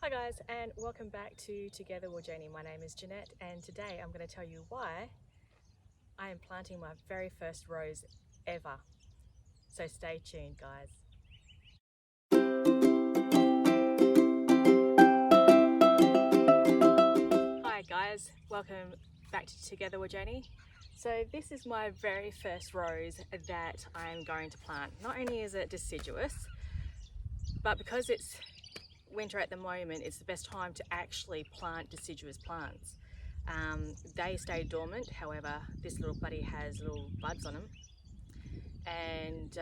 Hi guys, and welcome back to Together We'll Journey. My name is Jeanette, and today I'm going to tell you why I am planting my very first rose ever. So stay tuned, guys. Hi guys, welcome back to Together We'll Journey. So this is my very first rose that I'm going to plant. Not only is it deciduous, but because it's winter at the moment, it's the best time to actually plant deciduous plants. They stay dormant, however this little buddy has little buds on them, and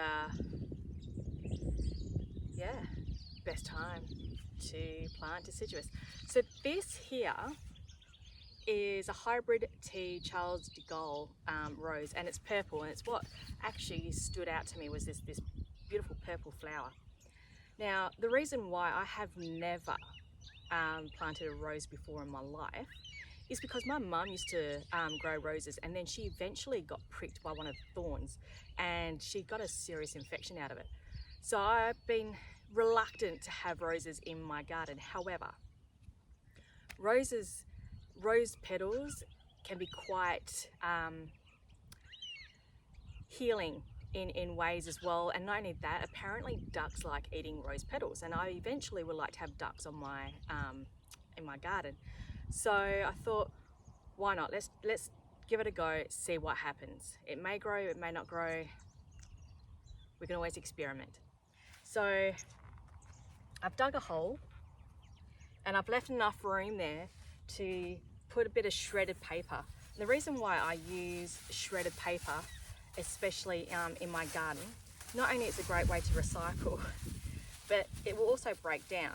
yeah, best time to plant deciduous. So this here is a hybrid T. Charles de Gaulle rose, and it's purple, and it's what actually stood out to me was this beautiful purple flower. Now, the reason why I have never planted a rose before in my life is because my mum used to grow roses, and then she eventually got pricked by one of the thorns and she got a serious infection out of it. So I've been reluctant to have roses in my garden. However, rose petals can be quite healing in ways as well, and not only that, apparently ducks like eating rose petals, and I eventually would like to have ducks on my in my garden. So I thought, why not, let's give it a go, see what happens. It may grow, it may not grow, we can always experiment. So I've dug a hole and I've left enough room there to put a bit of shredded paper. And the reason why I use shredded paper, especially in my garden, not only is it a great way to recycle, but it will also break down.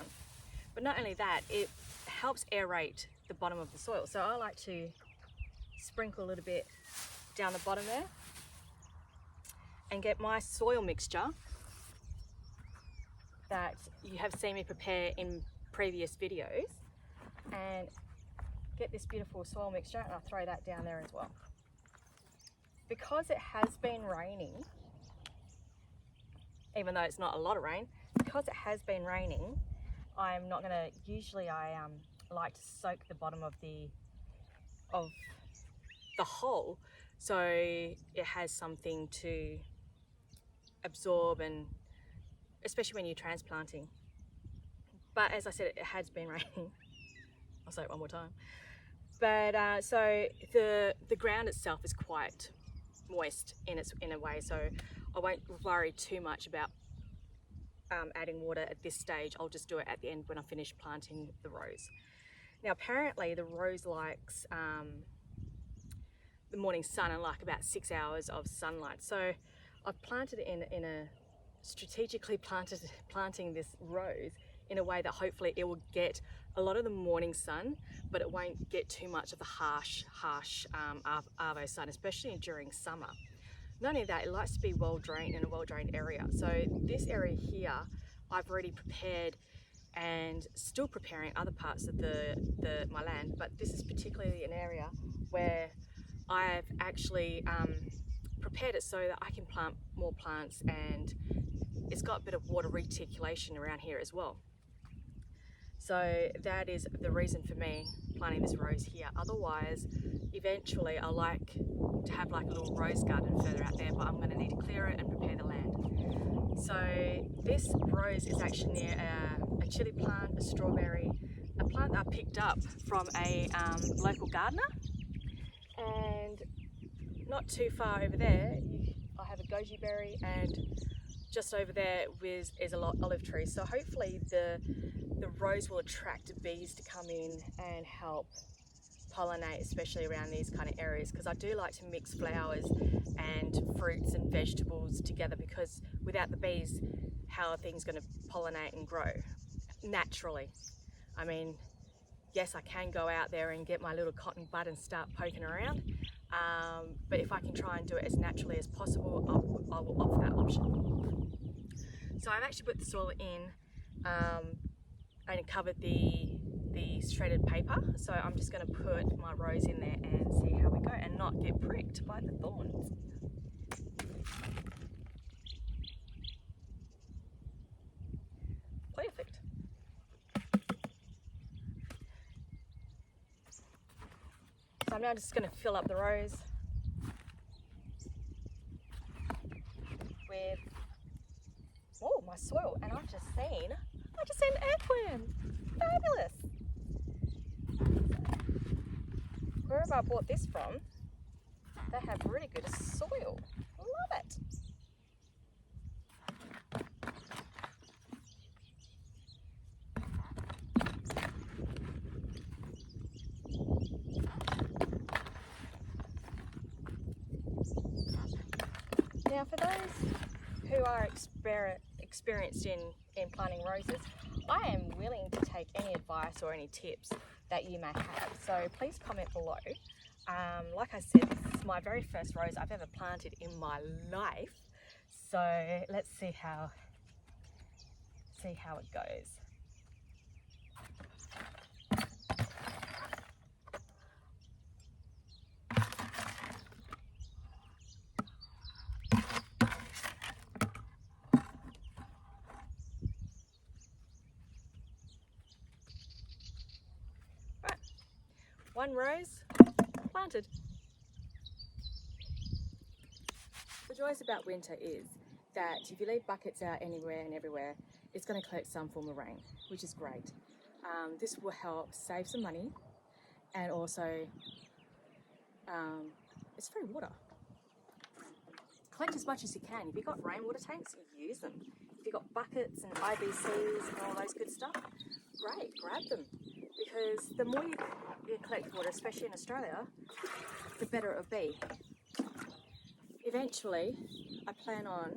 But not only that, it helps aerate the bottom of the soil. So I like to sprinkle a little bit down the bottom there and get my soil mixture that you have seen me prepare in previous videos, and get this beautiful soil mixture, and I'll throw that down there as well. Because it has been raining, even though it's not a lot of rain, because it has been raining, I'm not gonna, usually I like to soak the bottom of the hole so it has something to absorb, and especially when you're transplanting. But as I said, it has been raining. I'll say it one more time. But so the ground itself is quite moist in a way, so I won't worry too much about adding water at this stage. I'll just do it at the end when I finish planting the rose. Now apparently the rose likes the morning sun and like about 6 hours of sunlight. So I've planted it in a strategically planting this rose in a way that hopefully it will get a lot of the morning sun, but it won't get too much of the harsh arvo sun, especially during summer. Not only that, it likes to be well drained in a well drained area. So this area here, I've already prepared and still preparing other parts of my land, but this is particularly an area where I've actually prepared it so that I can plant more plants, and it's got a bit of water reticulation around here as well. So that is the reason for me planting this rose here. Otherwise, eventually I like to have like a little rose garden further out there, but I'm going to need to clear it and prepare the land. So this rose is actually near a chili plant, a strawberry, a plant that I picked up from a local gardener. And not too far over there, I have a goji berry, and just over there is a lot olive tree. So hopefully the rose will attract bees to come in and help pollinate, especially around these kind of areas, because I do like to mix flowers and fruits and vegetables together, because without the bees, how are things going to pollinate and grow naturally? I mean, yes, I can go out there and get my little cotton bud and start poking around, but if I can try and do it as naturally as possible, I will opt for that option. So I've actually put the soil in and covered the shredded paper, so I'm just going to put my rose in there and see how we go and not get pricked by the thorns. Perfect. I'm now just going to fill up the rows with my soil, and I've just seen an earthworm. Fabulous. Wherever I bought this from, they have really good soil. Love it. Now for those who are experienced in planting roses, I am willing to take any advice or any tips that you may have. So please comment below. Like I said, this is my very first rose I've ever planted in my life. So let's see how it goes. One rose planted. The joys about winter is that if you leave buckets out anywhere and everywhere, it's going to collect some form of rain, which is great. This will help save some money, and also it's free water. Collect as much as you can. If you've got rainwater tanks, use them. If you've got buckets and IBCs and all those good stuff, great, grab them. Because the more you collect water, especially in Australia, the better it will be. Eventually, I plan on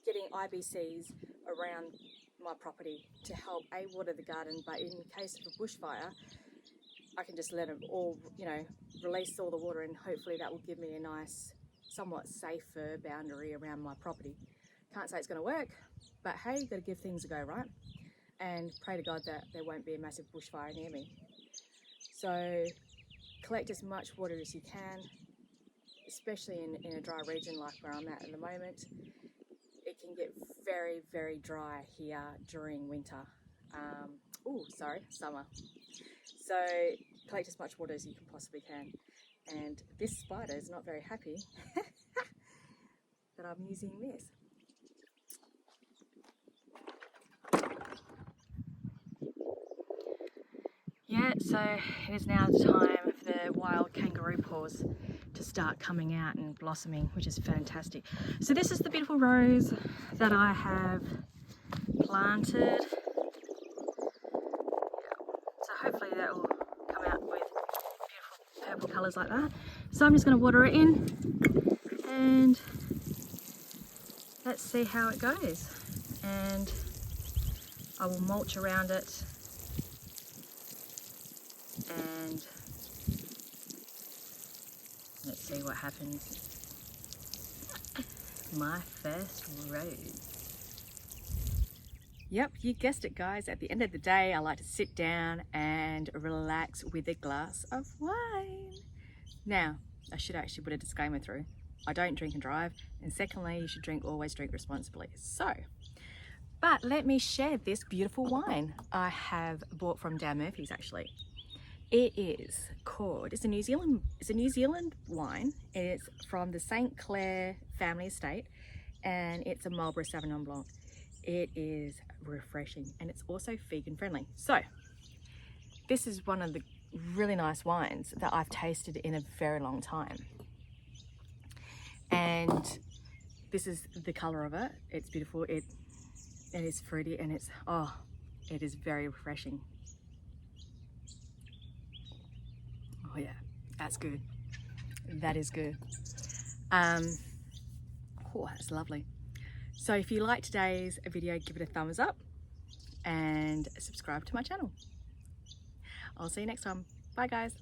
getting IBCs around my property to help water the garden, but in case of a bushfire, I can just let them all, release all the water, and hopefully that will give me a nice, somewhat safer boundary around my property. Can't say it's going to work, but hey, you've got to give things a go, right? And pray to God that there won't be a massive bushfire near me. So collect as much water as you can, especially in a dry region like where I'm at the moment. It can get very, very dry here during winter. Summer. So collect as much water as you can possibly can. And this spider is not very happy that I'm using this. Yeah, so it is now the time for the wild kangaroo paws to start coming out and blossoming, which is fantastic. So this is the beautiful rose that I have planted. So hopefully that will come out with beautiful purple colours like that. So I'm just going to water it in and let's see how it goes. And I will mulch around it and let's see what happens. My first rose. Yep, you guessed it guys. At the end of the day, I like to sit down and relax with a glass of wine. Now, I should actually put a disclaimer through. I don't drink and drive, and secondly, you should always drink responsibly. But let me share this beautiful wine I have bought from Dan Murphy's actually. It is called, it's a New Zealand wine. It's from the St. Clair family estate, and it's a Marlborough Sauvignon Blanc. It is refreshing, and it's also vegan friendly. So this is one of the really nice wines that I've tasted in a very long time. And this is the color of it. It's beautiful. It is fruity, and it is very refreshing. Oh yeah, that's good. That is good. That's lovely. So if you like today's video, give it a thumbs up and subscribe to my channel. I'll see you next time. Bye guys.